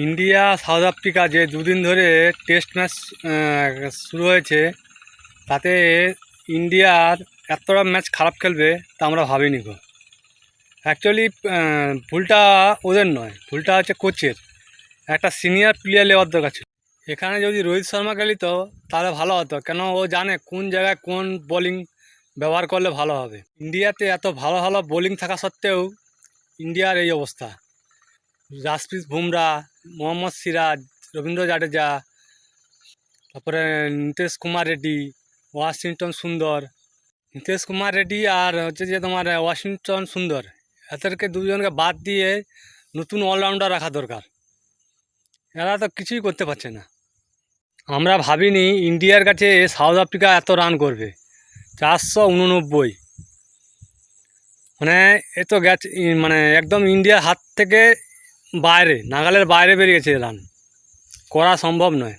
India south Africa যে দুদিন ধরে টেস্ট ম্যাচ শুরু হয়েছে, তাতে ইন্ডিয়ার এতটা ম্যাচ খারাপ খেলবে তা আমরা ভাবিনি গো। অ্যাকচুয়ালি ভুলটা ওদের নয়, ভুলটা হচ্ছে কোচের। একটা সিনিয়র প্লেয়ার নেওয়ার দরকার ছিল। এখানে যদি রোহিত শর্মা খেলিত তাহলে ভালো হতো, কেন ও জানে কোন জায়গায় কোন বোলিং ব্যবহার করলে ভালো হবে। ইন্ডিয়াতে এত ভালো ভালো বোলিং থাকা সত্ত্বেও ইন্ডিয়ার এই অবস্থা। জাসপ্রীত বুমরা, মোহাম্মদ সিরাজ, রবীন্দ্র জাডেজা, তারপরে নীতিশ কুমার রেড্ডি, ওয়াশিংটন সুন্দর। নীতিশ কুমার রেড্ডি আর হচ্ছে যে তোমার ওয়াশিংটন সুন্দর, এদেরকে দুজনকে বাদ দিয়ে নতুন অলরাউন্ডার রাখা দরকার। এরা তো কিছুই করতে পারছে না। আমরা ভাবিনি ইন্ডিয়ার কাছে সাউথ আফ্রিকা এত রান করবে, 489। মানে এ তো গেছে, মানে একদম ইন্ডিয়ার হাত থেকে বাইরে, নাগালের বাইরে বেরিয়ে গেছে। রান করা সম্ভব নয়।